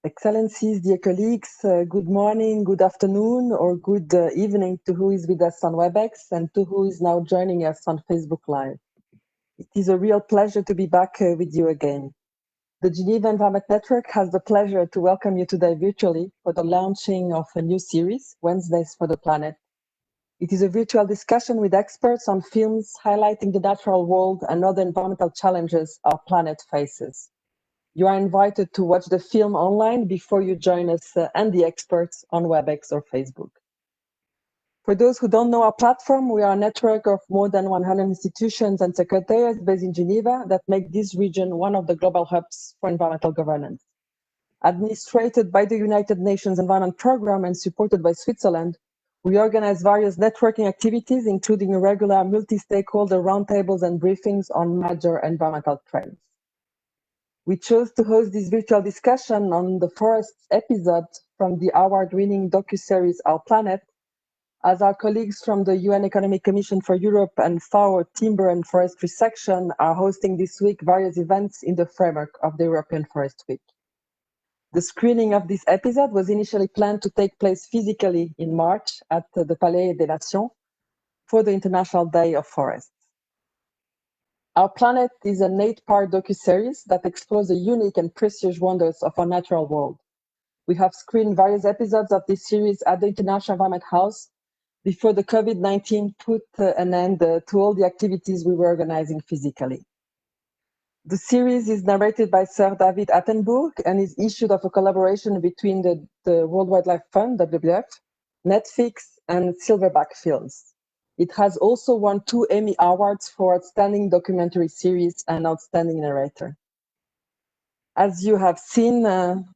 Excellencies, dear colleagues, good morning, good afternoon, or good evening to who is with us on WebEx and to who is now joining us on Facebook Live. It is a real pleasure to be back with you again. The Geneva Environment Network has the pleasure to welcome you today virtually for the launching of a new series, Wednesdays for the Planet. It is a virtual discussion with experts on films highlighting the natural world and other environmental challenges our planet faces. You are invited to watch the film online before you join us and the experts on WebEx or Facebook. For those who don't know our platform, we are a network of more than 100 institutions and secretariats based in Geneva that make this region one of the global hubs for environmental governance. Administrated by the United Nations Environment Programme and supported by Switzerland, we organize various networking activities, including regular multi-stakeholder roundtables and briefings on major environmental trends. We chose to host this virtual discussion on the forests episode from the award-winning docuseries Our Planet, as our colleagues from the UN Economic Commission for Europe and FAO Timber and Forestry section are hosting this week various events in the framework of the European Forest Week. The screening of this episode was initially planned to take place physically in March at the Palais des Nations for the International Day of Forests. Our Planet is an 8-part docuseries that explores the unique and precious wonders of our natural world. We have screened various episodes of this series at the International Environment House before the COVID-19 put an end to all the activities we were organizing physically. The series is narrated by Sir David Attenborough and is issued of a collaboration between the World Wildlife Fund, WWF, Netflix, and Silverback Films. It has also won 2 Emmy Awards for Outstanding Documentary Series and Outstanding Narrator. As you have seen,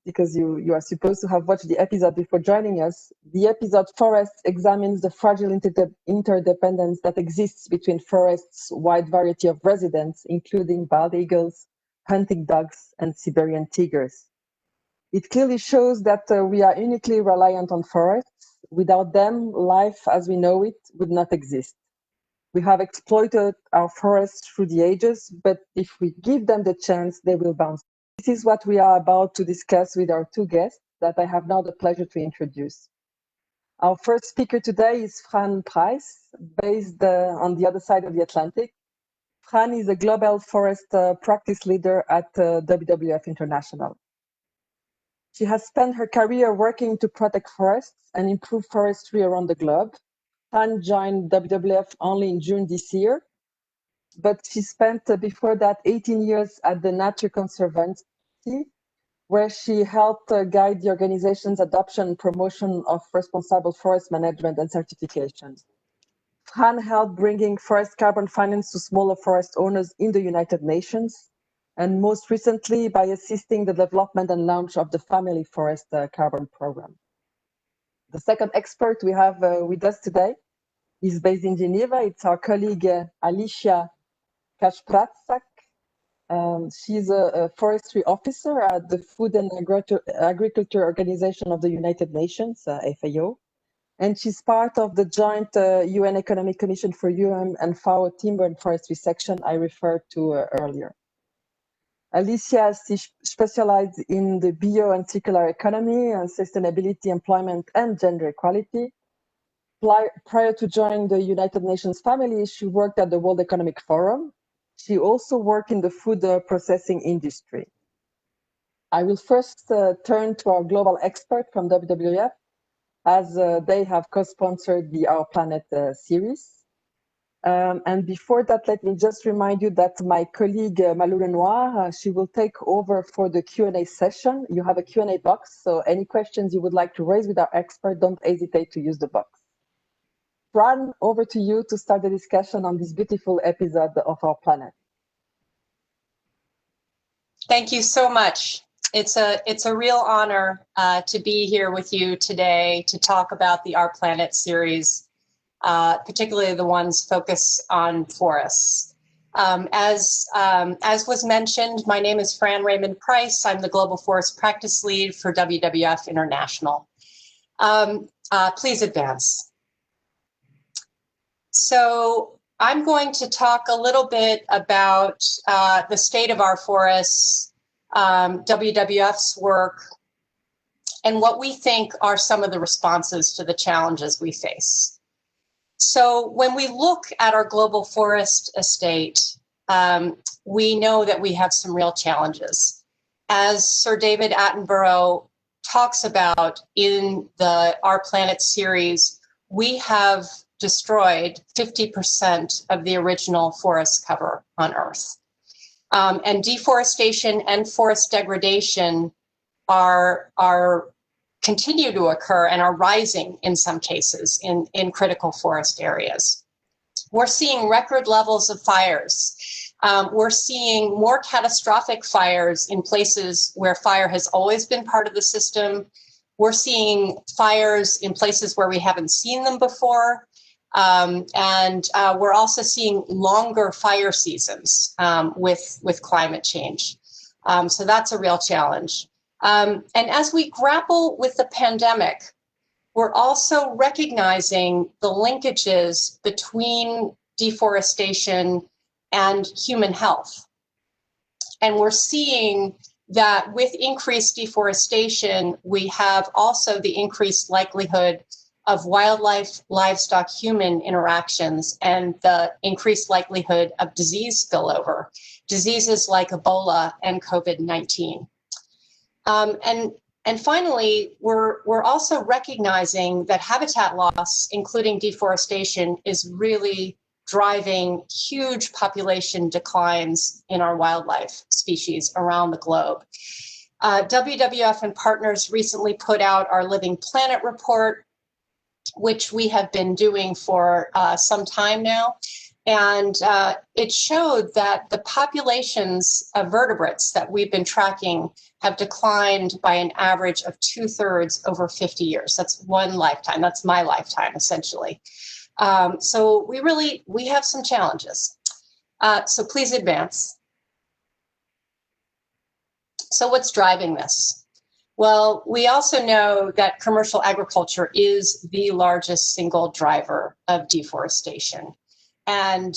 because you are supposed to have watched the episode before joining us, the episode Forests examines the fragile interdependence that exists between forests' wide variety of residents, including bald eagles, hunting dogs, and Siberian tigers. It clearly shows that we are uniquely reliant on forests. Without them, life as we know it would not exist. We have exploited our forests through the ages, but if we give them the chance, they will bounce. This is what we are about to discuss with our 2 guests that I have now the pleasure to introduce. Our first speaker today is Fran, based on the other side of the Atlantic. Fran is a global forest practice leader at WWF International. She has spent her career working to protect forests and improve forestry around the globe. Fran joined WWF only in June this year, but she spent before that 18 years at the Nature Conservancy, where she helped guide the organization's adoption and promotion of responsible forest management and certification. Fran helped bringing forest carbon finance to smaller forest owners in the United Nations, and most recently by assisting the development and launch of the Family Forest Carbon Program. The second expert we have with us today is based in Geneva. It's our colleague Alicja Kacprzak. She's a forestry officer at the Food and Agriculture Organization of the United Nations, FAO, and she's part of the joint UN Economic Commission for Europe and FAO Timber and Forestry section I referred to earlier. Alicja specialized in the bio and circular economy, sustainability, employment, and gender equality. Prior to joining the United Nations family, she worked at the World Economic Forum. She also worked in the food processing industry. I will first turn to our global expert from WWF, as they have co-sponsored the Our Planet series. And before that, let me just remind you that my colleague Malou Lenoir, she will take over for the Q&A session. You have a Q&A box, so any questions you would like to raise with our expert, don't hesitate to use the box. Fran, over to you to start the discussion on this beautiful episode of Our Planet. Thank you so much. It's a real honor to be here with you today to talk about the Our Planet series, particularly the ones focused on forests. As was mentioned, my name is Fran Raymond Price. I'm the Global Forest Practice Lead for WWF International. Please advance. So I'm going to talk a little bit about the state of our forests, WWF's work, and what we think are some of the responses to the challenges we face. So when we look at our global forest estate, we know that we have some real challenges. As Sir David Attenborough talks about in the Our Planet series, we have destroyed 50% of the original forest cover on Earth. And deforestation and forest degradation continue to occur and are rising in some cases in critical forest areas. We're seeing record levels of fires. We're seeing more catastrophic fires in places where fire has always been part of the system. We're seeing fires in places where we haven't seen them before. And we're also seeing longer fire seasons with climate change. So that's a real challenge. And as we grapple with the pandemic, we're also recognizing the linkages between deforestation and human health. And we're seeing that with increased deforestation, we have also the increased likelihood of wildlife, livestock, human interactions, and the increased likelihood of disease spillover, diseases like Ebola and COVID-19. And finally, we're also recognizing that habitat loss, including deforestation, is really driving huge population declines in our wildlife species around the globe. WWF and partners recently put out our Living Planet report, which we have been doing for some time now. And it showed that the populations of vertebrates that we've been tracking have declined by an average of 2/3 over 50 years. That's one lifetime. That's my lifetime, essentially. So we have some challenges. So please advance. So what's driving this? Well, we also know that commercial agriculture is the largest single driver of deforestation. And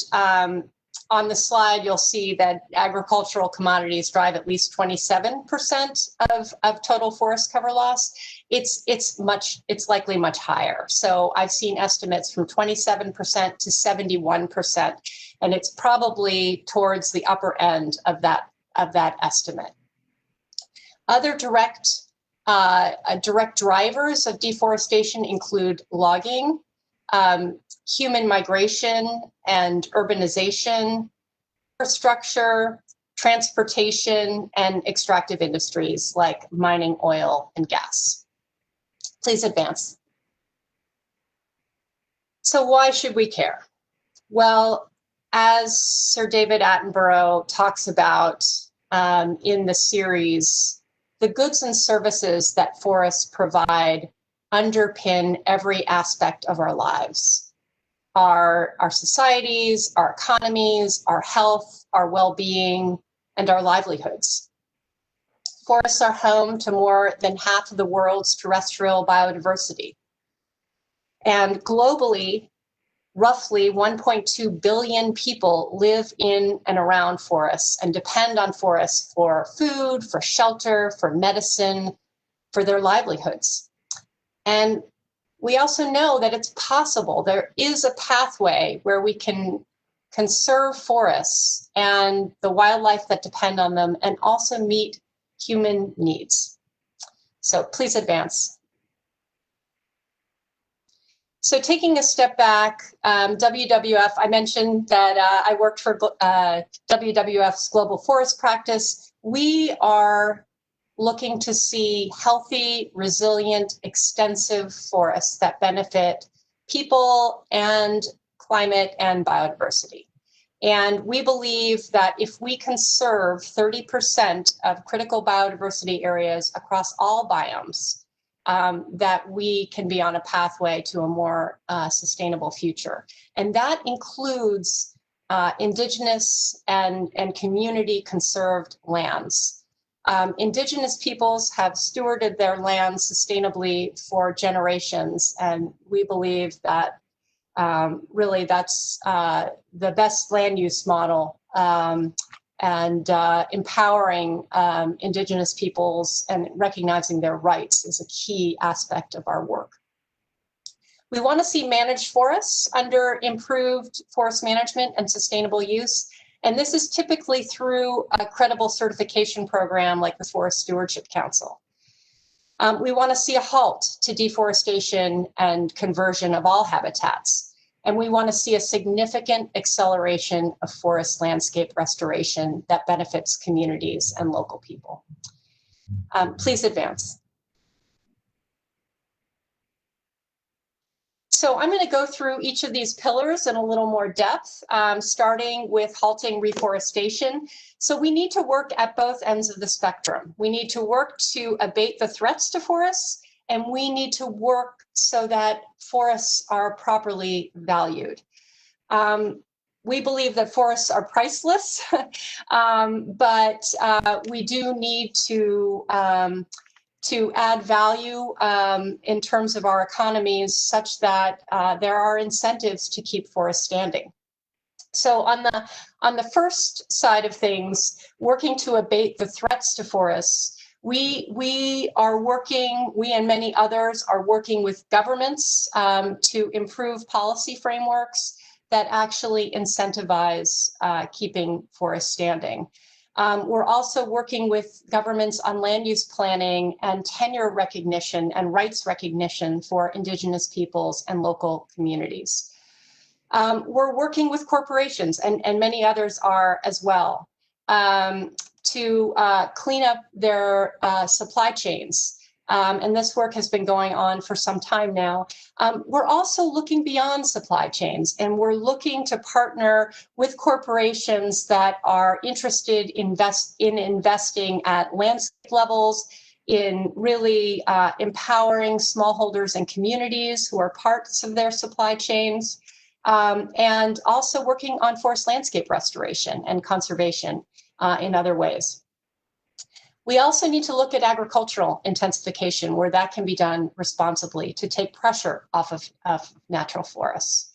on the slide, you'll see that agricultural commodities drive at least 27% of total forest cover loss. It's likely much higher. So I've seen estimates from 27% to 71%, and it's probably towards the upper end of that estimate. Other direct drivers of deforestation include logging, human migration and urbanization, infrastructure, transportation, and extractive industries like mining, oil, and gas. Please advance. So why should we care? Well, as Sir David Attenborough talks about in the series, the goods and services that forests provide underpin every aspect of our lives. Our societies, our economies, our health, our well-being, and our livelihoods. Forests are home to more than half of the world's terrestrial biodiversity. And globally, roughly 1.2 billion people live in and around forests and depend on forests for food, for shelter, for medicine, for their livelihoods. And we also know that it's possible. There is a pathway where we can conserve forests and the wildlife that depend on them and also meet human needs. So please advance. So taking a step back, WWF, I mentioned that I worked for WWF's Global Forest Practice. We are looking to see healthy, resilient, extensive forests that benefit people and climate and biodiversity. And we believe that if we conserve 30% of critical biodiversity areas across all biomes, that we can be on a pathway to a more sustainable future. And that includes indigenous and community conserved lands. Indigenous peoples have stewarded their lands sustainably for generations, and we believe that really that's the best land use model and empowering Indigenous peoples and recognizing their rights is a key aspect of our work. We want to see managed forests under improved forest management and sustainable use. And this is typically through a credible certification program like the Forest Stewardship Council. We want to see a halt to deforestation and conversion of all habitats. And we want to see a significant acceleration of forest landscape restoration that benefits communities and local people. Please advance. So I'm going to go through each of these pillars in a little more depth, starting with halting reforestation. So we need to work at both ends of the spectrum. We need to work to abate the threats to forests, and we need to work so that forests are properly valued. We believe that forests are priceless, but we do need to add value in terms of our economies such that there are incentives to keep forests standing. So on the first side of things, working to abate the threats to forests, we and many others are working with governments to improve policy frameworks that actually incentivize keeping forests standing. We're also working with governments on land use planning and tenure recognition and rights recognition for Indigenous peoples and local communities. We're working with corporations, and many others are as well, to clean up their supply chains. And this work has been going on for some time now. We're also looking beyond supply chains, and we're looking to partner with corporations that are interested in investing at landscape levels, in really empowering smallholders and communities who are parts of their supply chains, and also working on forest landscape restoration and conservation in other ways. We also need to look at agricultural intensification where that can be done responsibly to take pressure off of natural forests.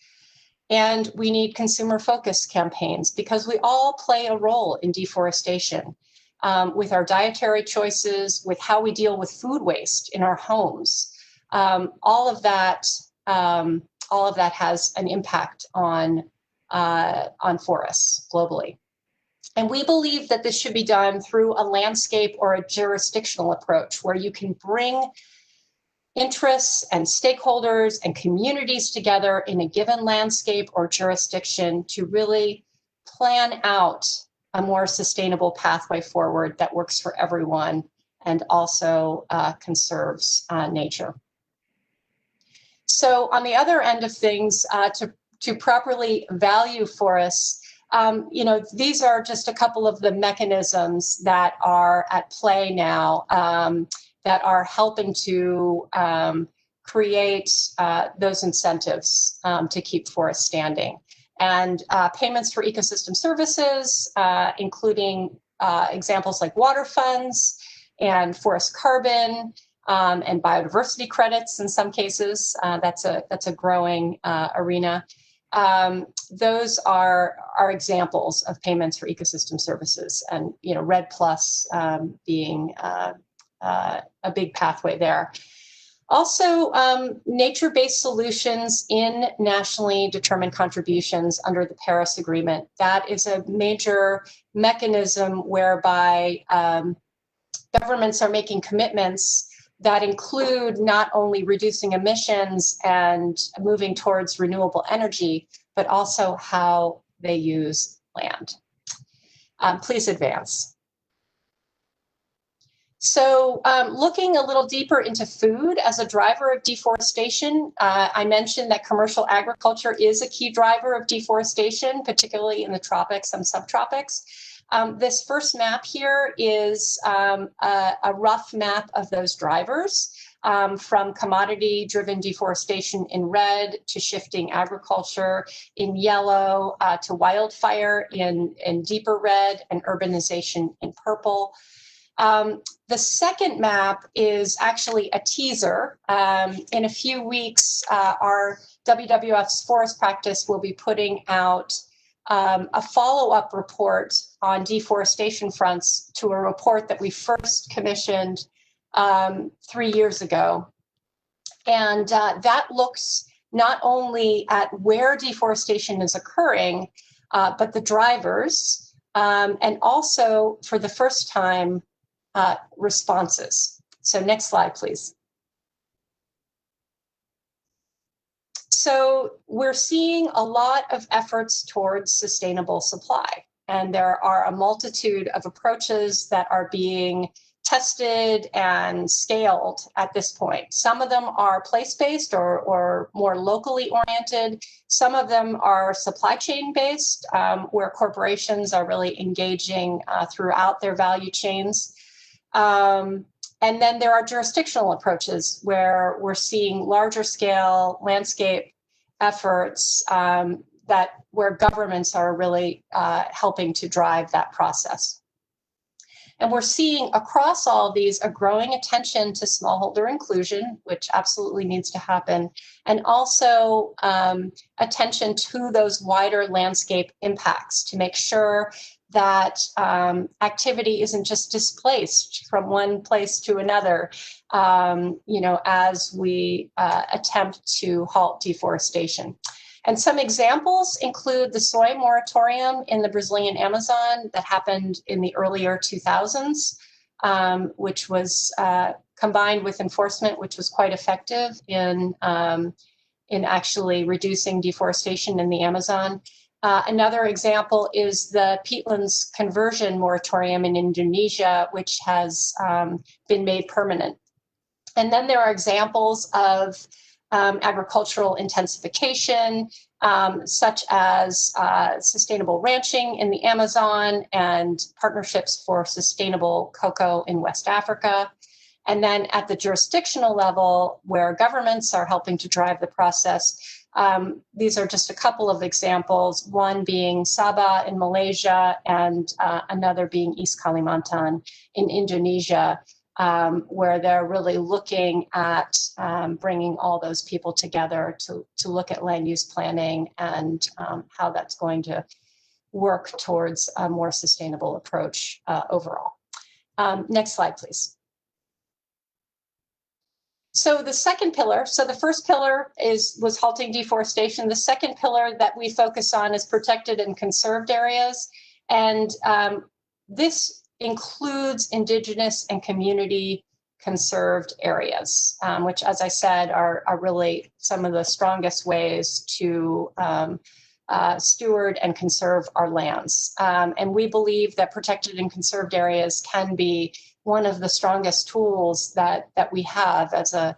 And we need consumer-focused campaigns because we all play a role in deforestation with our dietary choices, with how we deal with food waste in our homes. All of that has an impact on forests globally. And we believe that this should be done through a landscape or a jurisdictional approach where you can bring interests and stakeholders and communities together in a given landscape or jurisdiction to really plan out a more sustainable pathway forward that works for everyone and also conserves nature. So on the other end of things, to properly value forests, these are just a couple of the mechanisms that are at play now that are helping to create those incentives to keep forests standing. And payments for ecosystem services, including examples like water funds and forest carbon and biodiversity credits in some cases. That's a growing arena. Those are examples of payments for ecosystem services, and REDD+ being a big pathway there. Also, nature-based solutions in nationally determined contributions under the Paris Agreement. That is a major mechanism whereby governments are making commitments that include not only reducing emissions and moving towards renewable energy, but also how they use land. Please advance. So looking a little deeper into food as a driver of deforestation, I mentioned that commercial agriculture is a key driver of deforestation, particularly in the tropics and subtropics. This first map here is a rough map of those drivers, from commodity-driven deforestation in red to shifting agriculture in yellow to wildfire in deeper red and urbanization in purple. The second map is actually a teaser. In a few weeks, our WWF's forest practice will be putting out a follow-up report on deforestation fronts to a report that we first commissioned 3 years ago. And that looks not only at where deforestation is occurring, but the drivers, and also for the first time, responses. So next slide, please. So we're seeing a lot of efforts towards sustainable supply, and there are a multitude of approaches that are being tested and scaled at this point. Some of them are place-based or more locally oriented. Some of them are supply chain based, where corporations are really engaging throughout their value chains. And then there are jurisdictional approaches where we're seeing larger scale landscape efforts where governments are really helping to drive that process. And we're seeing across all these a growing attention to smallholder inclusion, which absolutely needs to happen, and also attention to those wider landscape impacts to make sure that activity isn't just displaced from one place to another, as we attempt to halt deforestation. And some examples include the soy moratorium in the Brazilian Amazon that happened in the earlier 2000s, which was combined with enforcement, which was quite effective in actually reducing deforestation in the Amazon. Another example is the peatlands conversion moratorium in Indonesia, which has been made permanent. And then there are examples of agricultural intensification, such as sustainable ranching in the Amazon and partnerships for sustainable cocoa in West Africa. And then at the jurisdictional level, where governments are helping to drive the process, these are just a couple of examples, one being Sabah in Malaysia and another being East Kalimantan in Indonesia, where they're really looking at bringing all those people together to look at land use planning and how that's going to work towards a more sustainable approach overall. Next slide, please. So the second pillar, so the first pillar was halting deforestation. The second pillar that we focus on is protected and conserved areas. And this includes indigenous and community conserved areas, which, as I said, are really some of the strongest ways to steward and conserve our lands. And we believe that protected and conserved areas can be one of the strongest tools that we have as a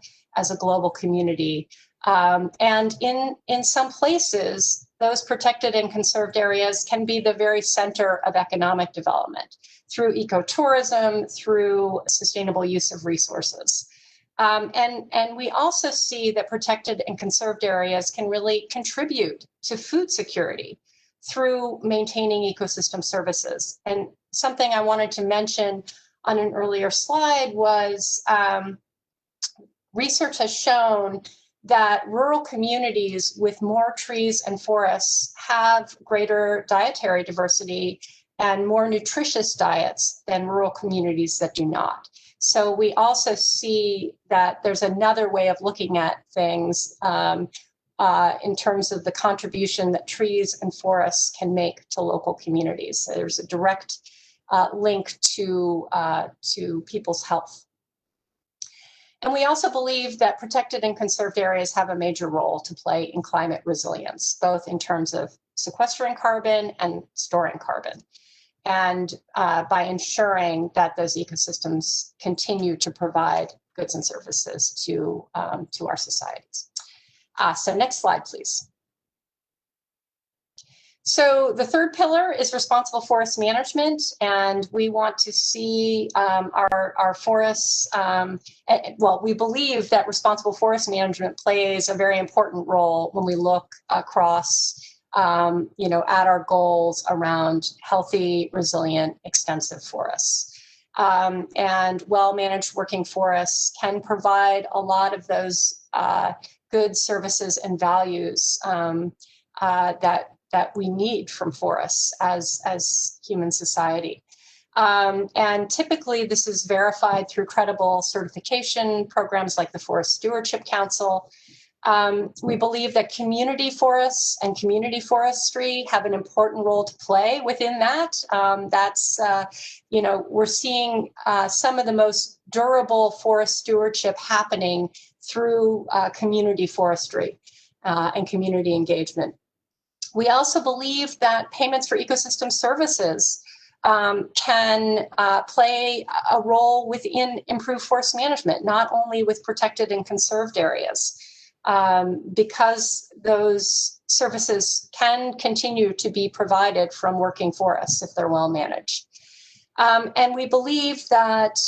global community. And in some places, those protected and conserved areas can be the very center of economic development through ecotourism, through sustainable use of resources. And we also see that protected and conserved areas can really contribute to food security through maintaining ecosystem services. And something I wanted to mention on an earlier slide was research has shown that rural communities with more trees and forests have greater dietary diversity and more nutritious diets than rural communities that do not. So we also see that there's another way of looking at things in terms of the contribution that trees and forests can make to local communities. So there's a direct link to people's health. And we also believe that protected and conserved areas have a major role to play in climate resilience, both in terms of sequestering carbon and storing carbon, and by ensuring that those ecosystems continue to provide goods and services to our societies. So next slide, please. So the third pillar is responsible forest management, and we want to see our forests, well, we believe that responsible forest management plays a very important role when we look across, at our goals around healthy, resilient, extensive forests. And well-managed working forests can provide a lot of those goods, services, and values that we need from forests as human society. And typically this is verified through credible certification programs like the Forest Stewardship Council. We believe that community forests and community forestry have an important role to play within that. You know, we're seeing some of the most durable forest stewardship happening through community forestry and community engagement. We also believe that payments for ecosystem services can play a role within improved forest management, not only with protected and conserved areas, because those services can continue to be provided from working forests if they're well managed. And we believe that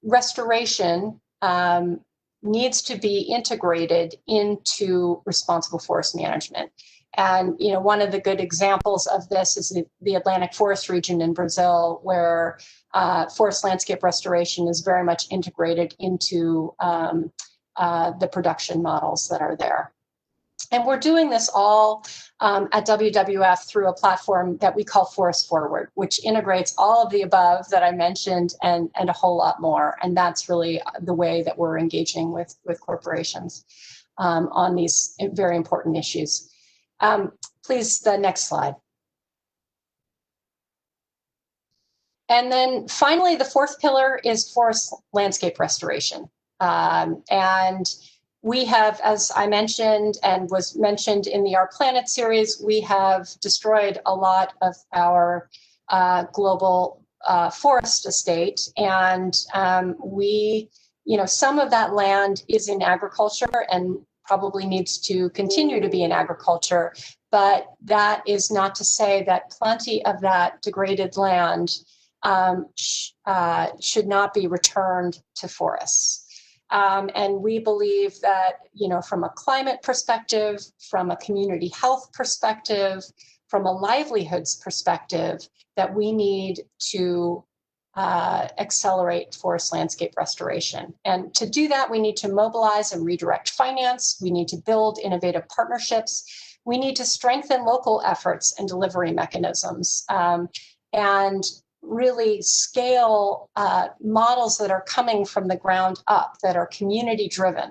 restoration needs to be integrated into responsible forest management. And you know, one of the good examples of this is the Atlantic Forest region in Brazil, where forest landscape restoration is very much integrated into the production models that are there. And we're doing this all at WWF through a platform that we call Forest Forward, which integrates all of the above that I mentioned and a whole lot more. And that's really the way that we're engaging with corporations on these very important issues. Please, the next slide. And then finally, the fourth pillar is forest landscape restoration. And we have, as I mentioned and was mentioned in the Our Planet series, we have destroyed a lot of our global forest estate. And you know, some of that land is in agriculture and probably needs to continue to be in agriculture. But that is not to say that plenty of that degraded land should not be returned to forests. And we believe that, you know, from a climate perspective, from a community health perspective, from a livelihoods perspective, that we need to accelerate forest landscape restoration. And to do that, we need to mobilize and redirect finance. We need to build innovative partnerships. We need to strengthen local efforts and delivery mechanisms. And really scale models that are coming from the ground up, that are community driven.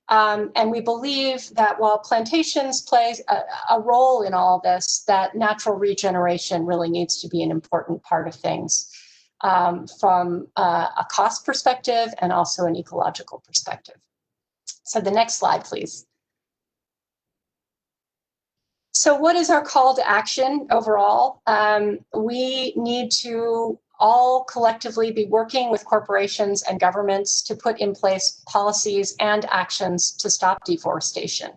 And we believe that while plantations play a role in all this, that natural regeneration really needs to be an important part of things from a cost perspective and also an ecological perspective. So the next slide, please. So what is our call to action overall? We need to all collectively be working with corporations and governments to put in place policies and actions to stop deforestation.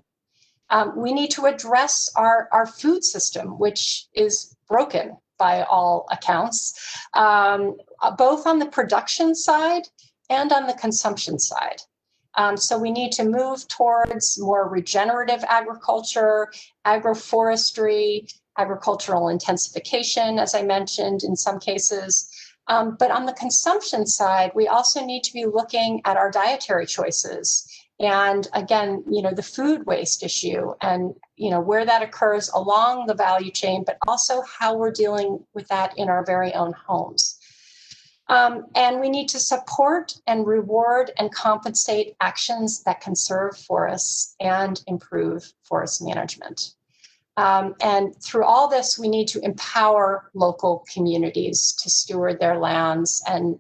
We need to address our food system, which is broken by all accounts, both on the production side and on the consumption side. So we need to move towards more regenerative agriculture, agroforestry, agricultural intensification, as I mentioned in some cases. But on the consumption side, we also need to be looking at our dietary choices. And again, you know, the food waste issue and, you know, where that occurs along the value chain, but also how we're dealing with that in our very own homes. And we need to support and reward and compensate actions that conserve forests and improve forest management. And through all this, we need to empower local communities to steward their lands and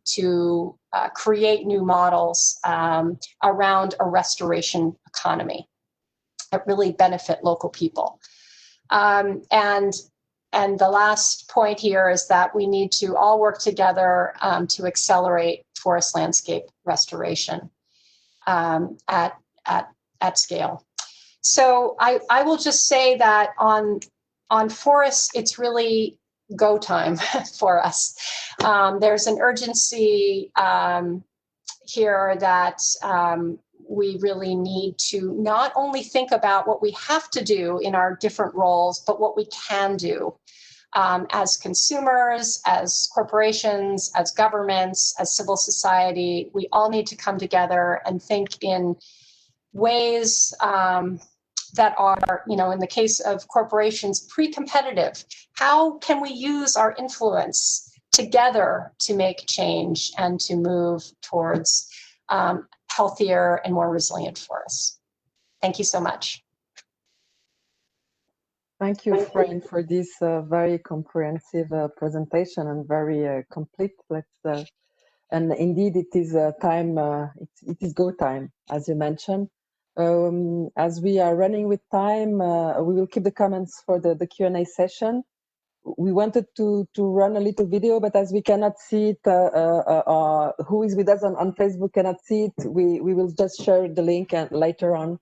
to create new models around a restoration economy that really benefit local people. And the last point here is that we need to all work together to accelerate forest landscape restoration at scale. So I will just say that on forests, it's really go time for us. There's an urgency here that we really need to not only think about what we have to do in our different roles, but what we can do as consumers, as corporations, as governments, as civil society. We all need to come together and think in ways that are, in the case of corporations, pre-competitive. How can we use our influence together to make change and to move towards healthier and more resilient forests? Thank you so much. Thank you, Fran, for this very comprehensive presentation and very complete. And indeed, it is time. It is go time, as you mentioned. As we are running with time, we will keep the comments for the Q&A session. We wanted to run a little video, but as we cannot see it, who is with us on Facebook cannot see it, we will just share the link and later on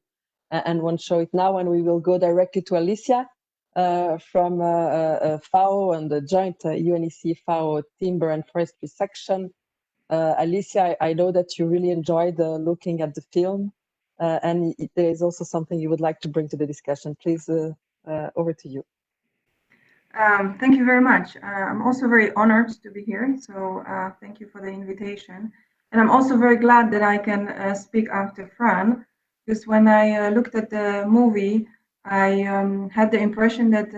and won't show it now, and we will go directly to Alicia from FAO and the joint UNECE FAO Timber and Forestry section. Alicia, I know that you really enjoyed looking at the film, and there is also something you would like to bring to the discussion. Please, over to you. Thank you very much. I'm also very honored to be here, so thank you for the invitation. And I'm also very glad that I can speak after Fran, because when I looked at the movie, I had the impression that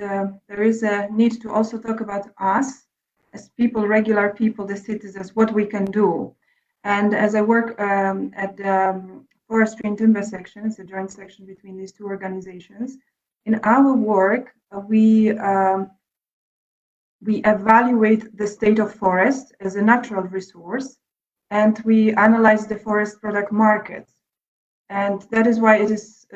there is a need to also talk about us as people, regular people, the citizens, what we can do. And as I work at the Forestry and Timber section, it's a joint section between these two organizations, in our work, we evaluate the state of forest as a natural resource, and we analyze the forest product market. And that is why it is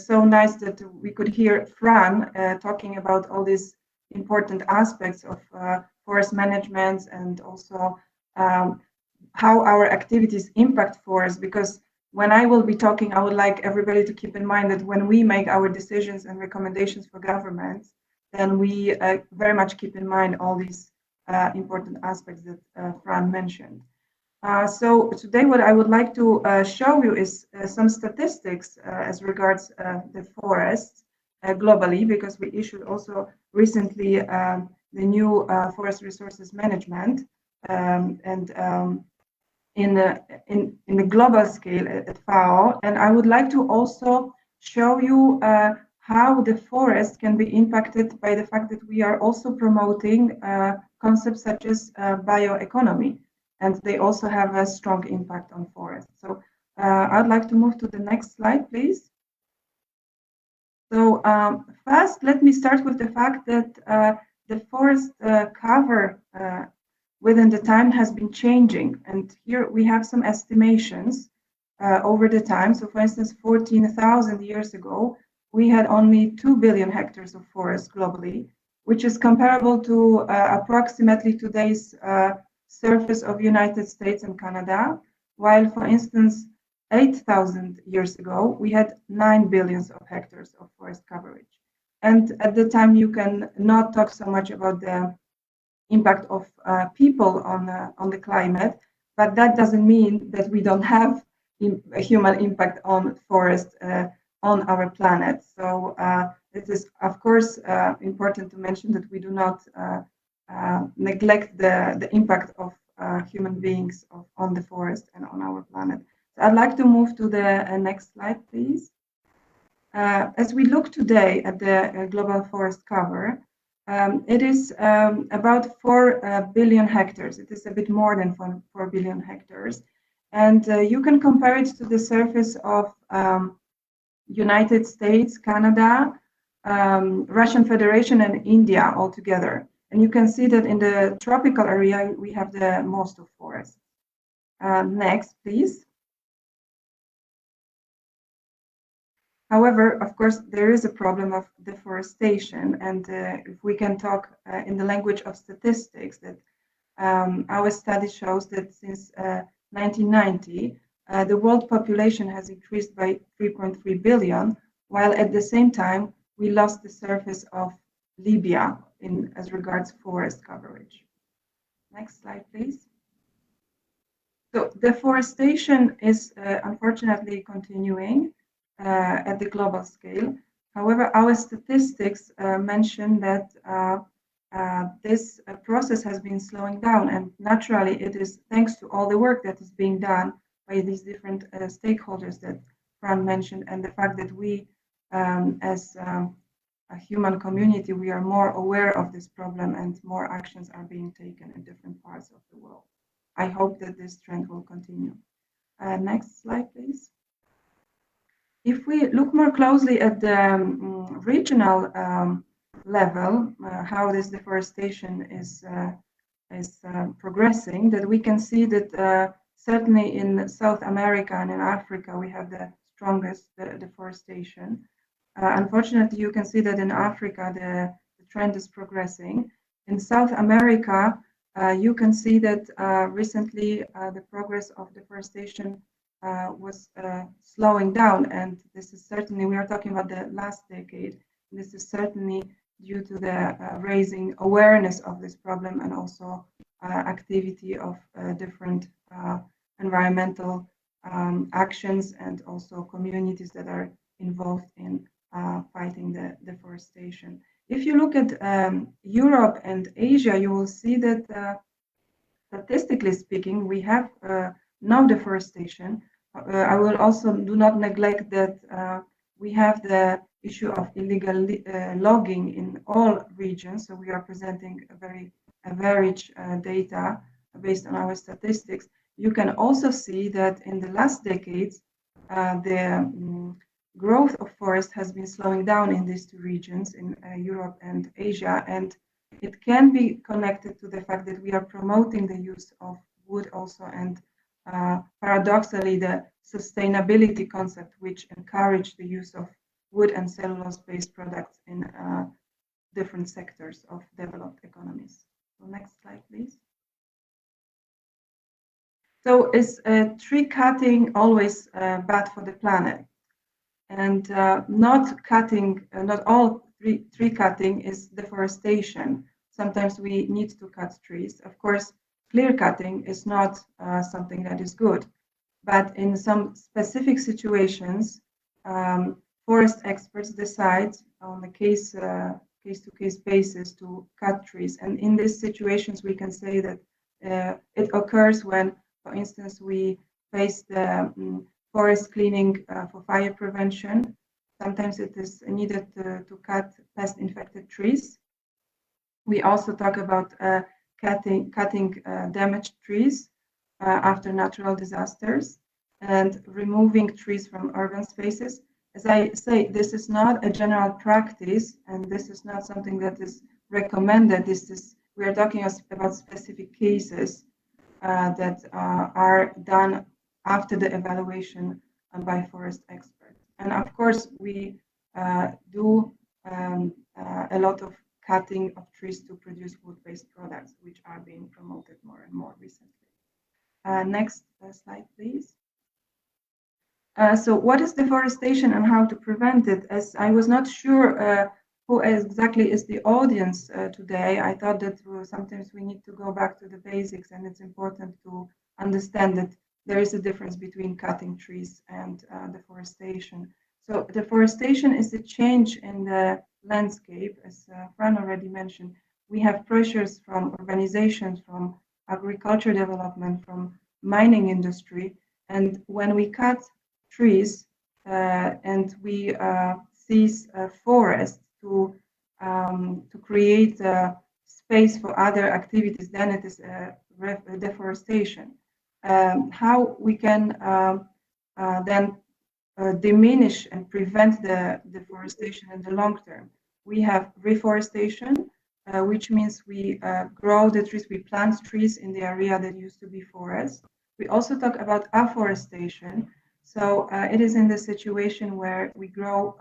so nice that we could hear Fran talking about all these important aspects of forest management and also how our activities impact forests. Because when I will be talking, I would like everybody to keep in mind that when we make our decisions and recommendations for governments, then we very much keep in mind all these important aspects that Fran mentioned. So today what I would like to show you is some statistics as regards the forests globally, because we issued also recently the new forest resources management in the global scale at FAO. And I would like to also show you how the forest can be impacted by the fact that we are also promoting concepts such as bioeconomy, and they also have a strong impact on forests. So I'd like to move to the next slide, please. So first, let me start with the fact that the forest cover within the time has been changing. And here we have some estimations over the time. So for instance, 14,000 years ago, we had only 2 billion hectares of forest globally, which is comparable to approximately today's surface of United States and Canada, while for instance, 8,000 years ago, we had 9 billions of hectares of forest coverage. And at the time, you can not talk so much about the impact of people on the climate, but that doesn't mean that we don't have a human impact on forest on our planet. So it is, of course, important to mention that we do not neglect the impact of human beings on the forest and on our planet. So I'd like to move to the next slide, please. As we look today at the global forest cover, it is about 4 billion hectares. It is a bit more than 4 billion hectares. And you can compare it to the surface of United States, Canada, Russian Federation, and India altogether. And you can see that in the tropical area, we have the most of forests. Next, please. However, of course, there is a problem of deforestation. And if we can talk in the language of statistics, that our study shows that since 1990, the world population has increased by 3.3 billion, while at the same time, we lost the surface of Libya as regards forest coverage. Next slide, please. So deforestation is unfortunately continuing at the global scale. However, our statistics mention that this process has been slowing down, and naturally it is thanks to all the work that is being done by these different stakeholders that Fran mentioned, and the fact that we as a human community, we are more aware of this problem and more actions are being taken in different parts of the world. I hope that this trend will continue. Next slide, please. If we look more closely at the regional level, how this deforestation is progressing, that we can see that certainly in South America and in Africa, we have the strongest deforestation. Unfortunately, you can see that in Africa, the trend is progressing. In South America, you can see that recently the progress of deforestation was slowing down, and this is certainly, we are talking about the last decade, this is certainly due to the raising awareness of this problem and also activity of different environmental actions and also communities that are involved in fighting the deforestation. If you look at Europe and Asia, you will see that statistically speaking, we have no deforestation. I will also do not neglect that we have the issue of illegal logging in all regions. So we are presenting a very average data based on our statistics. You can also see that in the last decades, the growth of forest has been slowing down in these two regions, in Europe and Asia, and it can be connected to the fact that we are promoting the use of wood also, and paradoxically the sustainability concept, which encourage the use of wood and cellulose-based products in different sectors of developed economies. So next slide, please. So is tree cutting always bad for the planet? And not all tree cutting is deforestation. Sometimes we need to cut trees. Of course, clear cutting is not something that is good, but in some specific situations, forest experts decide on a case-to-case basis to cut trees. And in these situations, we can say that it occurs when, for instance, we face the forest cleaning for fire prevention. Sometimes it is needed to cut pest-infected trees. We also talk about cutting damaged trees after natural disasters and removing trees from urban spaces. As I say, this is not a general practice, and this is not something that is recommended. We are talking about specific cases that are done after the evaluation by forest experts. And of course, we do a lot of cutting of trees to produce wood-based products, which are being promoted more and more recently. Next slide, please. So what is deforestation and how to prevent it? As I was not sure who exactly is the audience today, I thought that sometimes we need to go back to the basics, and it's important to understand that there is a difference between cutting trees and deforestation. So deforestation is a change in the landscape. As Fran already mentioned, we have pressures from urbanizations, from agriculture development, from mining industry. And when we cut trees and we seize forests to create space for other activities, then it is deforestation. How we can then diminish and prevent the deforestation in the long term? We have reforestation, which means we grow the trees, we plant trees in the area that used to be forest. We also talk about afforestation. So it is in the situation where we grow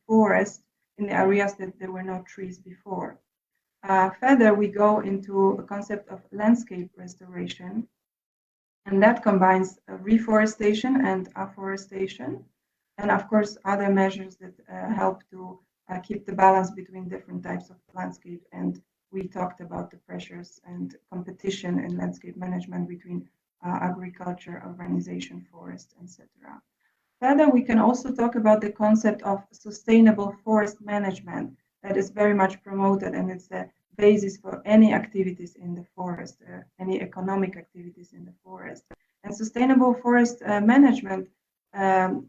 forests in the areas that there were no trees before. Further, we go into a concept of landscape restoration, and that combines reforestation and afforestation, and of course other measures that help to keep the balance between different types of landscape. And we talked about the pressures and competition in landscape management between agriculture, urbanization, forest, etc. Further, we can also talk about the concept of sustainable forest management that is very much promoted, and it's the basis for any activities in the forest, any economic activities in the forest. And sustainable forest management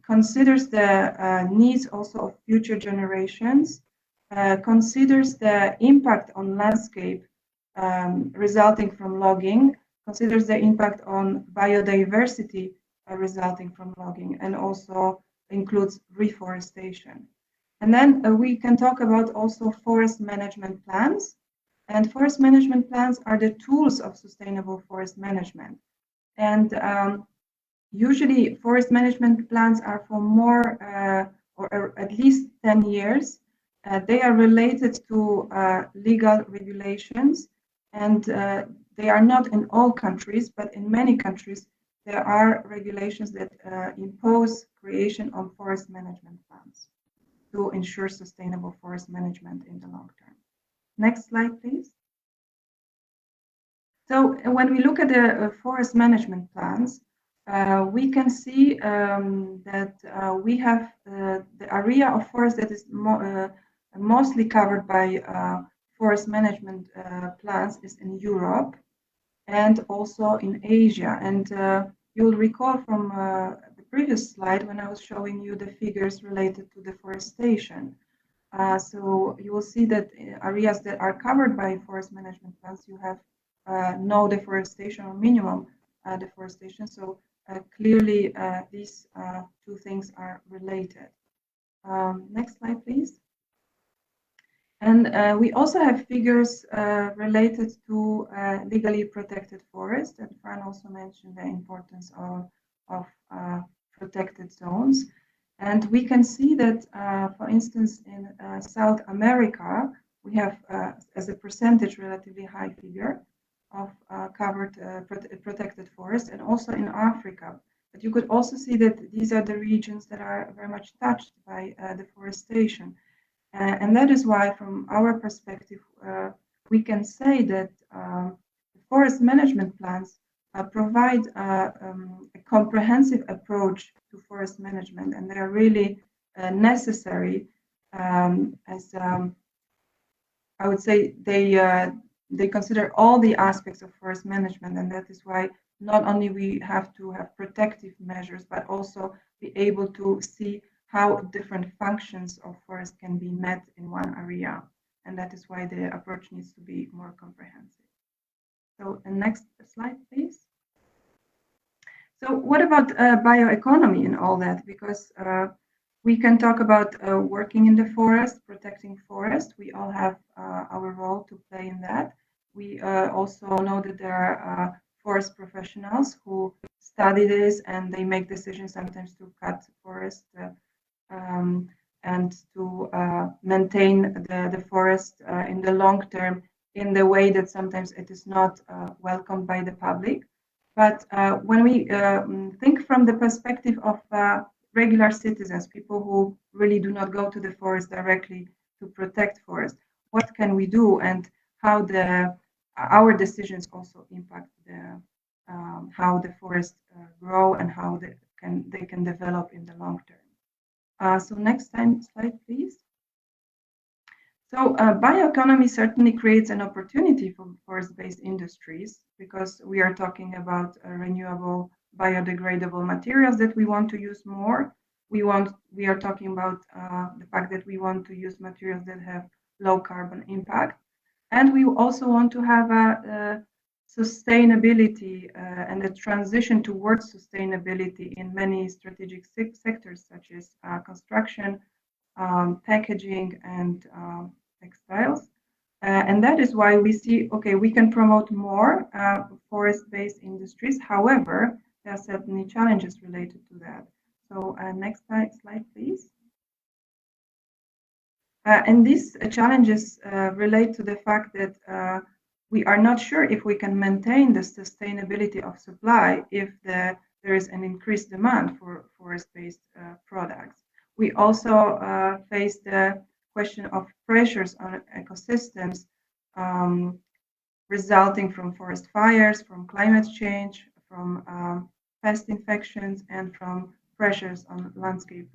considers the needs also of future generations, considers the impact on landscape resulting from logging, considers the impact on biodiversity resulting from logging, and also includes reforestation. And then we can talk about also forest management plans. And forest management plans are the tools of sustainable forest management. And usually forest management plans are for more or at least 10 years. They are related to legal regulations, and they are not in all countries, but in many countries there are regulations that impose creation of forest management plans to ensure sustainable forest management in the long term. Next slide, please. So when we look at the forest management plans, we can see that we have the area of forest that is mostly covered by forest management plans is in Europe and also in Asia. And you'll recall from the previous slide when I was showing you the figures related to deforestation. So you will see that areas that are covered by forest management plans, you have no deforestation or minimum deforestation. So clearly these two things are related. Next slide, please. And we also have figures related to legally protected forests, and Fran also mentioned the importance of protected zones. And we can see that, for instance, in South America, we have, as a percentage, relatively high figure of covered protected forests, and also in Africa. But you could also see that these are the regions that are very much touched by deforestation. And that is why, from our perspective, we can say that forest management plans provide a comprehensive approach to forest management, and they are really necessary, as I would say they consider all the aspects of forest management, and that is why not only we have to have protective measures, but also be able to see how different functions of forest can be met in one area, and that is why the approach needs to be more comprehensive. So, the next slide, please. So, what about bioeconomy and all that? Because we can talk about working in the forest, protecting forest. We all have our role to play in that. We also know that there are forest professionals who study this, and they make decisions sometimes to cut forest and to maintain the forest in the long term in the way that sometimes it is not welcomed by the public. But when we think from the perspective of regular citizens, people who really do not go to the forest directly to protect forest, what can we do, and how our decisions also impact how the forests grow and how they can develop in the long term. So next slide, please. So bioeconomy certainly creates an opportunity for forest-based industries, because we are talking about renewable, biodegradable materials that we want to use more. We are talking about the fact that we want to use materials that have low carbon impact, and we also want to have a sustainability and a transition towards sustainability in many strategic sectors, such as construction, packaging, and textiles. And that is why we see, okay, we can promote more forest-based industries. However, there are certainly challenges related to that. So next slide, please. And these challenges relate to the fact that we are not sure if we can maintain the sustainability of supply if there is an increased demand for forest-based products. We also face the question of pressures on ecosystems resulting from forest fires, from climate change, from pest infections, and from pressures on landscape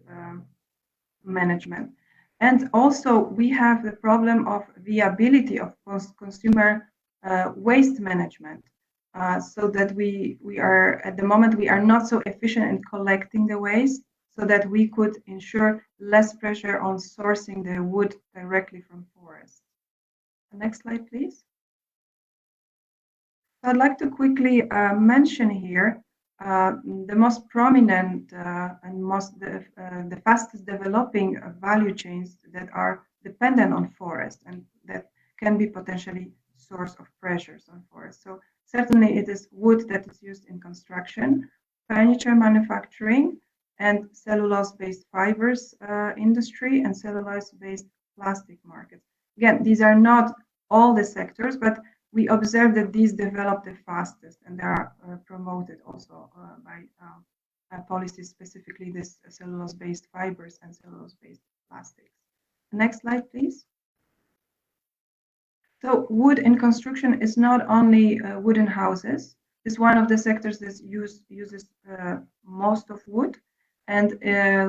management. And also we have the problem of viability of consumer waste management. so that we are, at the moment, we are not so efficient in collecting the waste, so that we could ensure less pressure on sourcing the wood directly from forests. Next slide, please. I'd like to quickly mention here the most prominent and the fastest developing value chains that are dependent on forest and that can be potentially source of pressures on forests. So certainly it is wood that is used in construction, furniture manufacturing, and cellulose-based fibers industry and cellulose-based plastic markets. Again, these are not all the sectors, but we observe that these develop the fastest and they are promoted also by policies, specifically this cellulose-based fibers and cellulose-based plastics. Next slide, please. So wood in construction is not only wooden houses. It's one of the sectors that uses most of wood, and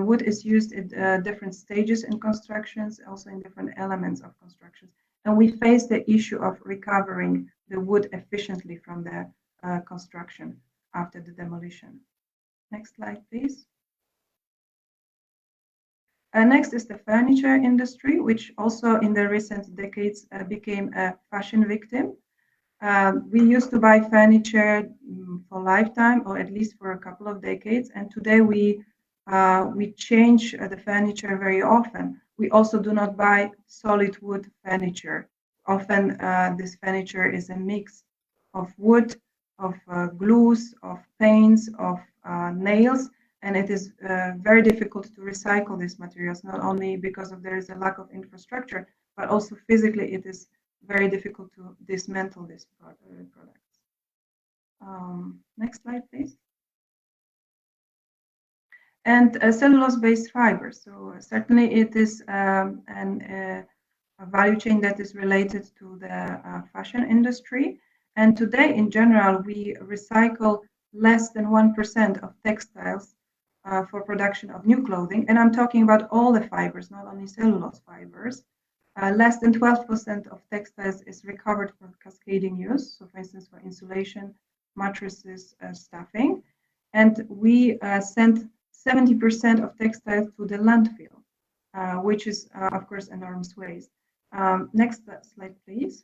wood is used at different stages in constructions, also in different elements of constructions. And we face the issue of recovering the wood efficiently from the construction after the demolition. Next slide, please. Next is the furniture industry, which also in the recent decades became a fashion victim. We used to buy furniture for lifetime, or at least for a couple of decades, and today we change the furniture very often. We also do not buy solid wood furniture. Often this furniture is a mix of wood, of glues, of paints, of nails, and it is very difficult to recycle these materials, not only because there is a lack of infrastructure, but also physically it is very difficult to dismantle these products. Next slide, please. And cellulose-based fibers. So certainly it is a value chain that is related to the fashion industry. And today, in general, we recycle less than 1% of textiles for production of new clothing. And I'm talking about all the fibers, not only cellulose fibers. Less than 12% of textiles is recovered for cascading use. So for instance, for insulation, mattresses, stuffing. And we send 70% of textiles to the landfill, which is, of course, enormous waste. Next slide, please.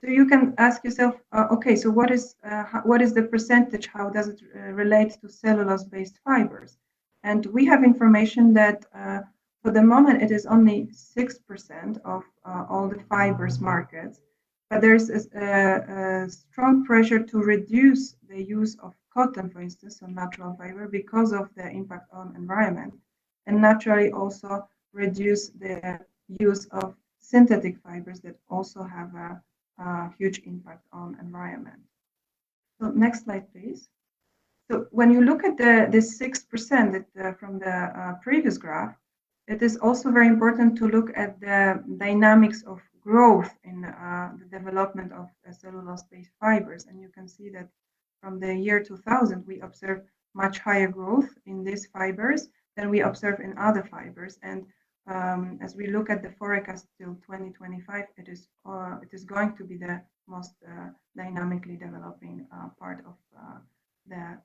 So you can ask yourself, okay, so what is the percentage? How does it relate to cellulose-based fibers? And we have information that for the moment it is only 6% of all the fibers markets, but there's a strong pressure to reduce the use of cotton, for instance, on natural fiber because of the impact on environment, and naturally also reduce the use of synthetic fibers that also have a huge impact on environment. So next slide, please. So when you look at this 6% from the previous graph, it is also very important to look at the dynamics of growth in the development of cellulose-based fibers. And you can see that from the year 2000, we observe much higher growth in these fibers than we observe in other fibers. And as we look at the forecast till 2025, it is going to be the most dynamically developing part of the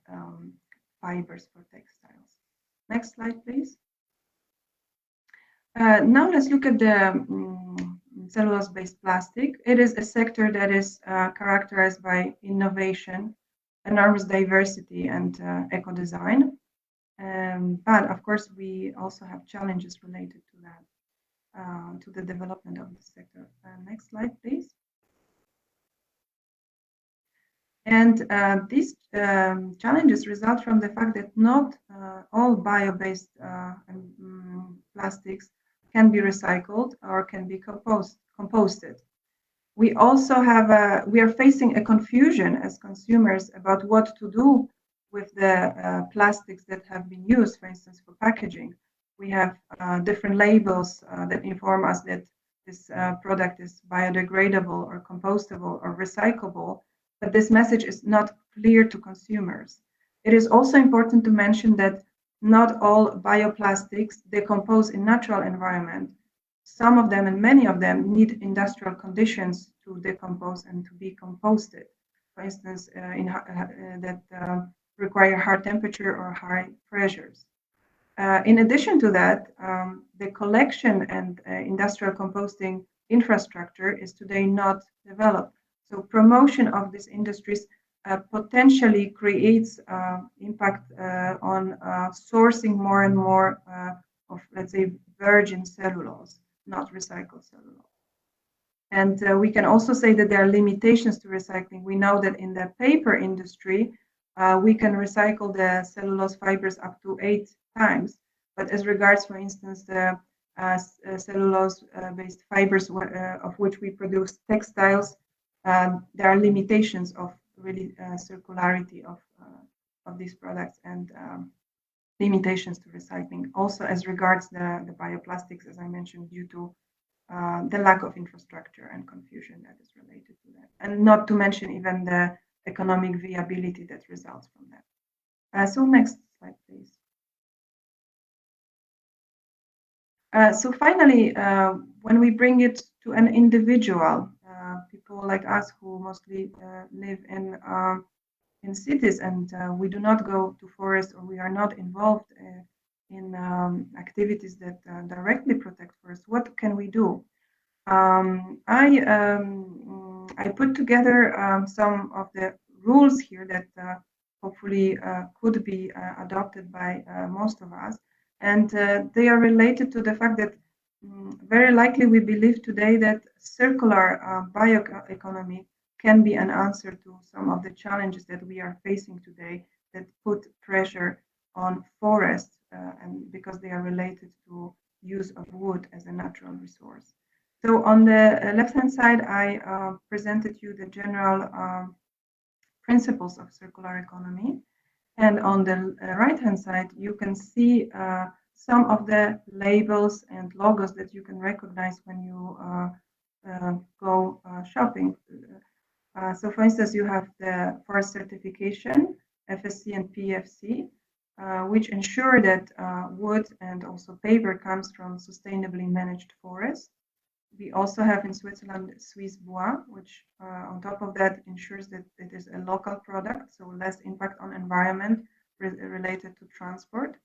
fibers for textiles. Next slide, please. Now let's look at the cellulose-based plastic. It is a sector that is characterized by innovation, enormous diversity, and eco-design. But of course, we also have challenges related to that, to the development of the sector. Next slide, please. And these challenges result from the fact that not all bio-based plastics can be recycled or can be composted. We also have we are facing a confusion as consumers about what to do with the plastics that have been used, for instance, for packaging. We have different labels that inform us that this product is biodegradable or compostable or recyclable, but this message is not clear to consumers. It is also important to mention that not all bioplastics decompose in natural environment. Some of them and many of them need industrial conditions to decompose and to be composted. for instance, that require high temperature or high pressures. In addition to that, the collection and industrial composting infrastructure is today not developed. So promotion of these industries potentially creates impact on sourcing more and more of, let's say, virgin cellulose, not recycled cellulose. And we can also say that there are limitations to recycling. We know that in the paper industry, we can recycle the cellulose fibers up to 8 times. But as regards, for instance, the cellulose-based fibers of which we produce textiles, there are limitations of really circularity of these products and limitations to recycling. Also, as regards the bioplastics, as I mentioned, due to the lack of infrastructure and confusion that is related to that. And not to mention even the economic viability that results from that. So next slide, please. So finally, when we bring it to an individual, people like us who mostly live in cities and we do not go to forests or we are not involved in activities that directly protect forests, what can we do? I put together some of the rules here that hopefully could be adopted by most of us. And they are related to the fact that very likely we believe today that circular bioeconomy can be an answer to some of the challenges that we are facing today that put pressure on forests and because they are related to use of wood as a natural resource. So on the left-hand side, I presented you the general principles of circular economy. And on the right-hand side, you can see some of the labels and logos that you can recognize when you go shopping. So for instance, you have the forest certification, FSC and PEFC, which ensure that wood and also paper comes from sustainably managed forests. We also have in Switzerland Swiss Bois, which on top of that ensures that it is a local product, so less impact on environment related to transport.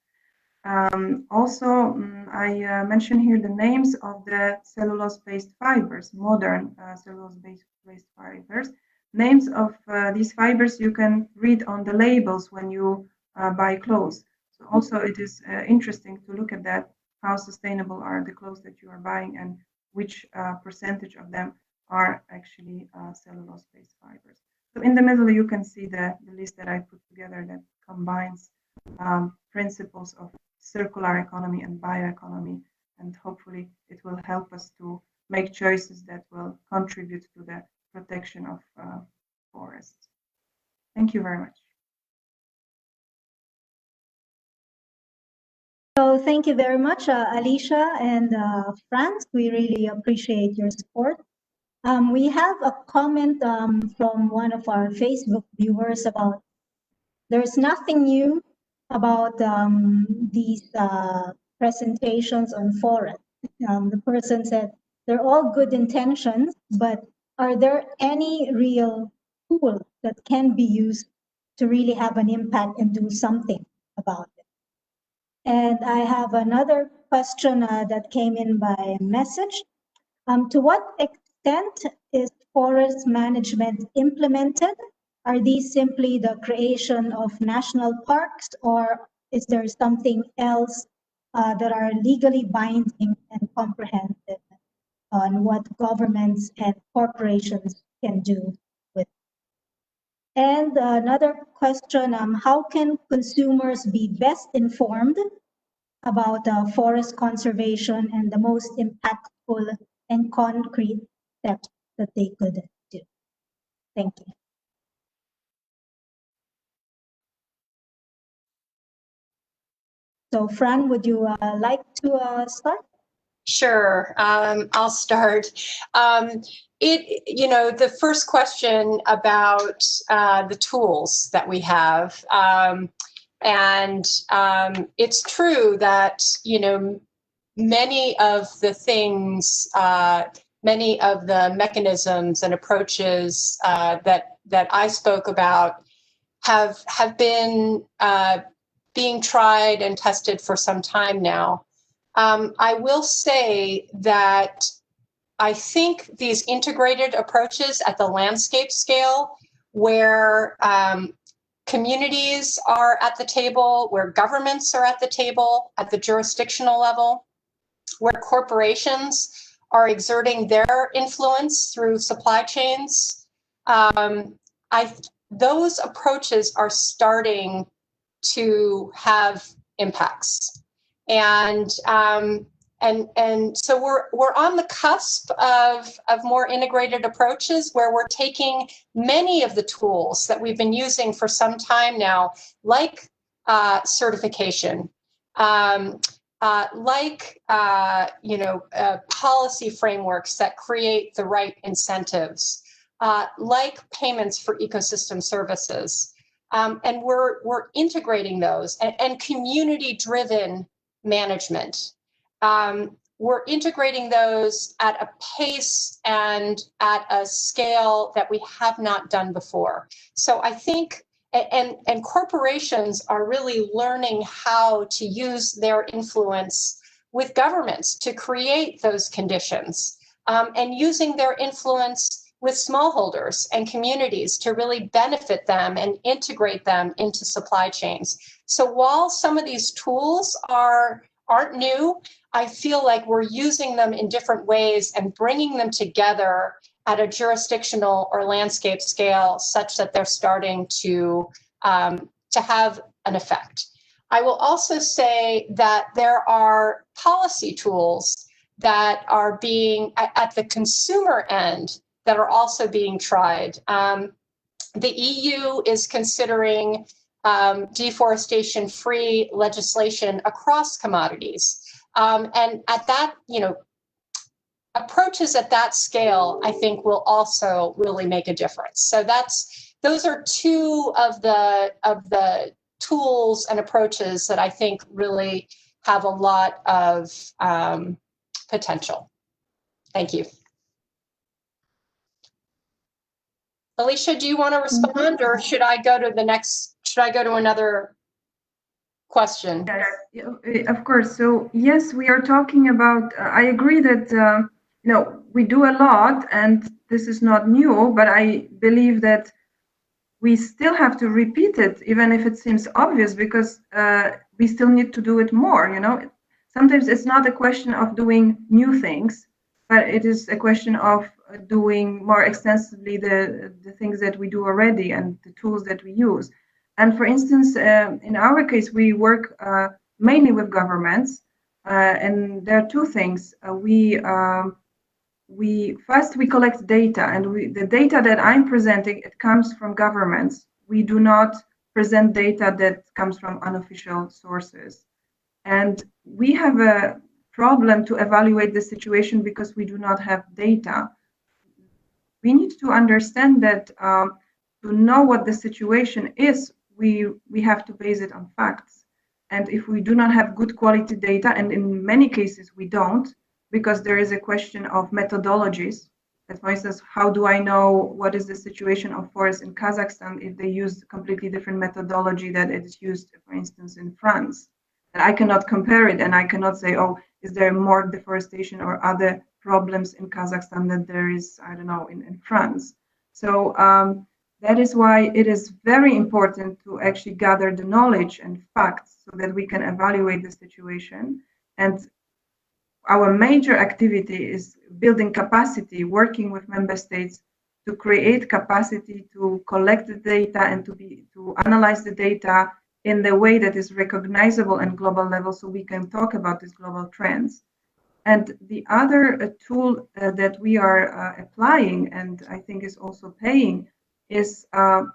Also, I mentioned here the names of the cellulose-based fibers, modern cellulose-based fibers. Names of these fibers you can read on the labels when you buy clothes. So also it is interesting to look at that, how sustainable are the clothes that you are buying and which percentage of them are actually cellulose-based fibers. So in the middle, you can see the list that I put together that combines principles of circular economy and bioeconomy, and hopefully it will help us to make choices that will contribute to the protection of forests. Thank you very much. So thank you very much, Alicia and Fran. We really appreciate your support. We have a comment from one of our Facebook viewers about there's nothing new about these presentations on forest. The person said they're all good intentions, but are there any real tools that can be used to really have an impact and do something about it? And I have another question that came in by message. To what extent is forest management implemented? Are these simply the creation of national parks, or is there something else that are legally binding and comprehensive on what governments and corporations can do with it? And another question, how can consumers be best informed about forest conservation and the most impactful and concrete steps that they could do? Thank you. So Fran, would you like to start? Sure, I'll start. The first question about the tools that we have, and it's true that, many of the things many of the mechanisms and approaches that I spoke about have been being tried and tested for some time now. I will say that I think these integrated approaches at the landscape scale, where communities are at the table, where governments are at the table, at the jurisdictional level, where corporations are exerting their influence through supply chains, those approaches are starting to have impacts, and so we're on the cusp of more integrated approaches, where we're taking many of the tools that we've been using for some time now, like certification, like policy frameworks that create the right incentives, like payments for ecosystem services, and we're integrating those, and community-driven management. We're integrating those at a pace and at a scale that we have not done before. So I think, and corporations are really learning how to use their influence with governments to create those conditions, and using their influence with smallholders and communities to really benefit them and integrate them into supply chains. So while some of these tools aren't new, I feel like we're using them in different ways and bringing them together at a jurisdictional or landscape scale, such that they're starting to have an effect. I will also say that there are policy tools that are being at the consumer end that are also being tried. The EU is considering deforestation-free legislation across commodities. And at that, approaches at that scale, I think, will also really make a difference. So those are two of the tools and approaches that I think really have a lot of potential. Thank you. Alicia, do you want to respond, or should I go to another question? Yes, of course. So yes, we are talking about, I agree that, we do a lot, and this is not new, but I believe that we still have to repeat it, even if it seems obvious, because we still need to do it more. Sometimes it's not a question of doing new things, but it is a question of doing more extensively the things that we do already and the tools that we use. And for instance, in our case, we work mainly with governments, and there are two things. First we collect data, and the data that I'm presenting, it comes from governments. We do not present data that comes from unofficial sources. And we have a problem to evaluate the situation because we do not have data. We need to understand that to know what the situation is, we have to base it on facts. And if we do not have good quality data, and in many cases we don't, because there is a question of methodologies. That, for instance, how do I know what is the situation of forests in Kazakhstan if they use completely different methodology that is used, for instance, in France? And I cannot compare it, and I cannot say, oh, is there more deforestation or other problems in Kazakhstan than there is, I don't know, in France. So that is why it is very important to actually gather the knowledge and facts so that we can evaluate the situation. And our major activity is building capacity, working with member states to create capacity to collect the data and to analyze the data in the way that is recognizable at global level, so we can talk about these global trends. And the other tool that we are applying, and I think is also paying, is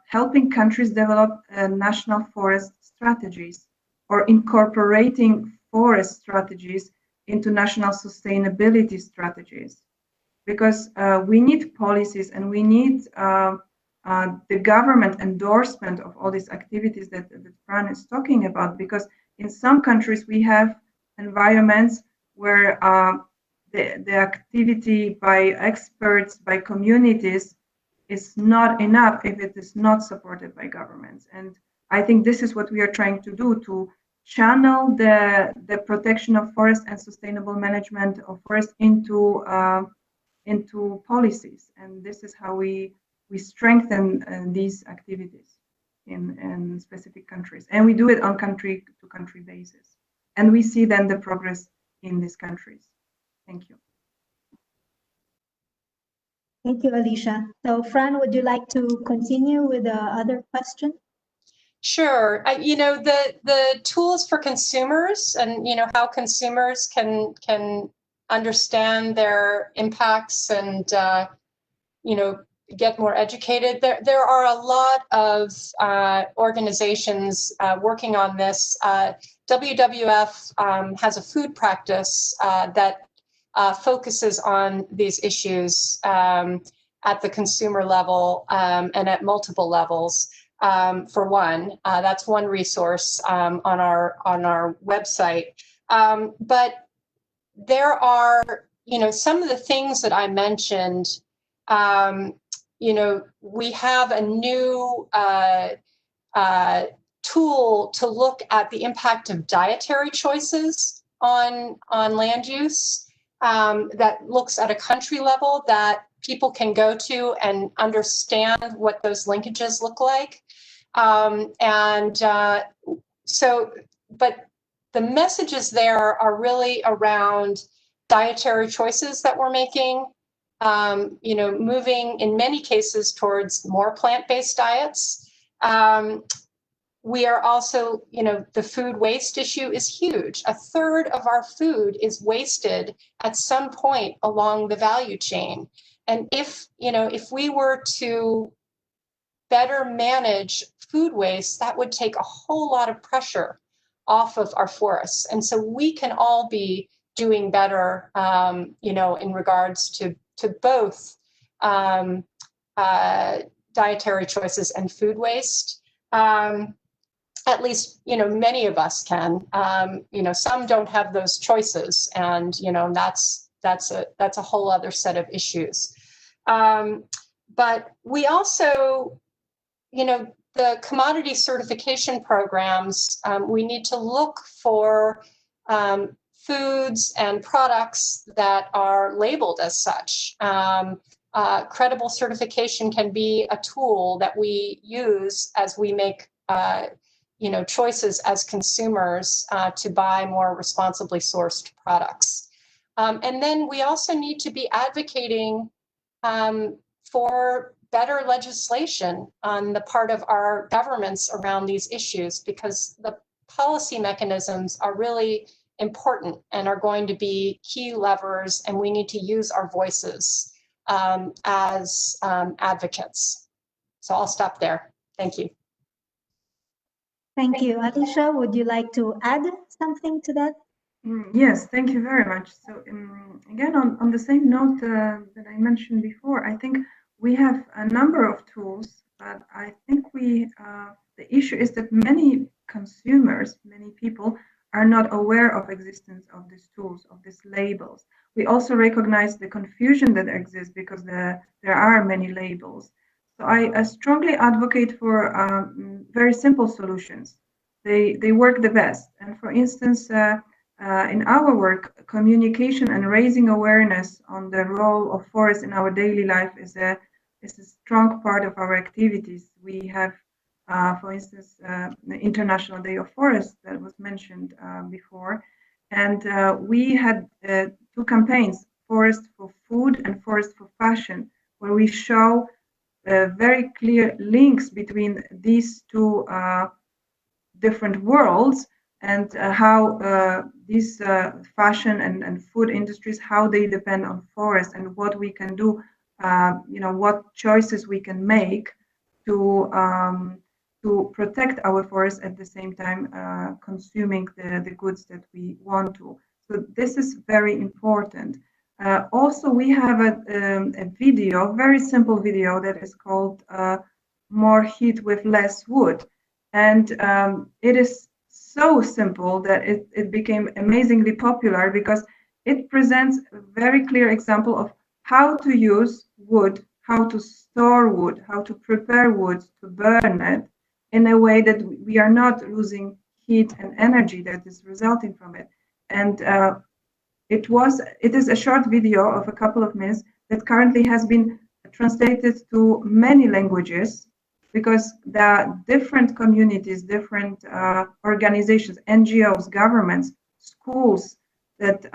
helping countries develop national forest strategies, or incorporating forest strategies into national sustainability strategies, because we need policies and we need the government endorsement of all these activities that Fran is talking about, because in some countries we have environments where the activity by experts, by communities, is not enough if it is not supported by governments. And I think this is what we are trying to do, to channel the protection of forest and sustainable management of forest into policies. And this is how we strengthen these activities in specific countries. And we do it on country to country basis. And we see then the progress in these countries. Thank you. Thank you, Alicia. So, Fran, would you like to continue with the other question? Sure. You know, the tools for consumers, and you know how consumers can understand their impacts and you know, get more educated. There are a lot of organizations working on this. WWF has a food practice that focuses on these issues at the consumer level and at multiple levels. For one, that's one resource on our website. But there are, you know, some of the things that I mentioned. You know, we have a new tool to look at the impact of dietary choices on land use that looks at a country level that people can go to and understand what those linkages look like. But the messages there are really around dietary choices that we're making, you know, moving in many cases towards more plant-based diets. We are also, you know, the food waste issue is huge. A third of our food is wasted at some point along the value chain. And if, you know, if we were to better manage food waste, that would take a whole lot of pressure off of our forests. And so we can all be doing better, you know, in regards to both dietary choices and food waste. At least, you know, many of us can. You know, some don't have those choices, and you know, that's a whole other set of issues. But we also, you know, the commodity certification programs, we need to look for foods and products that are labeled as such. Credible certification can be a tool that we use as we make you know, choices as consumers to buy more responsibly sourced products. And then we also need to be advocating for better legislation on the part of our governments around these issues, because the policy mechanisms are really important and are going to be key levers, and we need to use our voices as advocates. So I'll stop there. Thank you. Thank you. Alicia, would you like to add something to that? Yes, thank you very much. So again, on the same note that I mentioned before, I think we have a number of tools, but I think the issue is that many consumers, many people are not aware of existence of these tools, of these labels. We also recognize the confusion that exists because there are many labels. So I strongly advocate for very simple solutions. They work the best. And for instance, in our work, communication and raising awareness on the role of forest in our daily life is a strong part of our activities. We have, for instance, the International Day of Forest that was mentioned before. And we had 2 campaigns, Forest for Food and Forest for Fashion, where we show very clear links between these 2 different worlds, and how these fashion and food industries, how they depend on forests, and what we can do, you know, what choices we can make to protect our forests at the same time consuming the goods that we want to. So this is very important. Also, we have a video, very simple video that is called More Heat with Less Wood. And it is so simple that it became amazingly popular, because it presents a very clear example of how to use wood, how to store wood, how to prepare wood to burn it in a way that we are not losing heat and energy that is resulting from it. And it is a short video of a couple of minutes that currently has been translated to many languages, because there are different communities, different organizations, NGOs, governments, schools that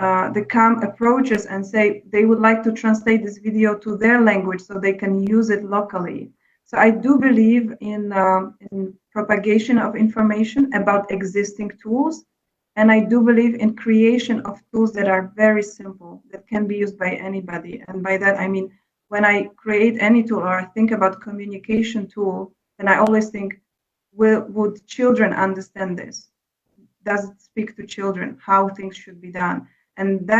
come approaches and say they would like to translate this video to their language so they can use it locally. So I do believe in propagation of information about existing tools, and I do believe in creation of tools that are very simple, that can be used by anybody. And by that, I mean, when I create any tool or I think about communication tool, then I always think, would children understand this? Does it speak to children how things should be done? And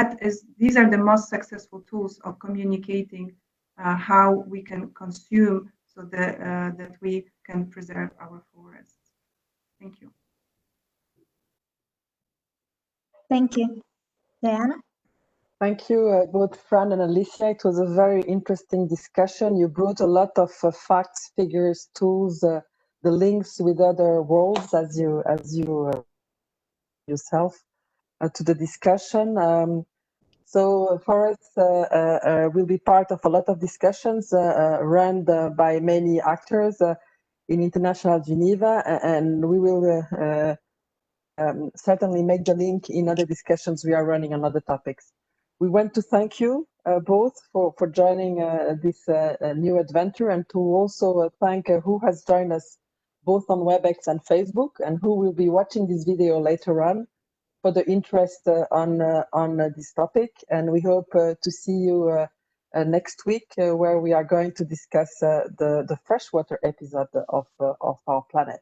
these are the most successful tools of communicating how we can consume so that we can preserve our forests. Thank you. Thank you. Diana? Thank you, both Fran and Alicia. It was a very interesting discussion. You brought a lot of facts, figures, tools, the links with other worlds, as you yourself, to the discussion. So forests will be part of a lot of discussions run by many actors in international Geneva, and we will certainly make the link in other discussions we are running on other topics. We want to thank you both for joining this new adventure, and to also thank who has joined us both on WebEx and Facebook, and who will be watching this video later on, for the interest on this topic. And we hope to see you next week, where we are going to discuss the freshwater episode of our planet.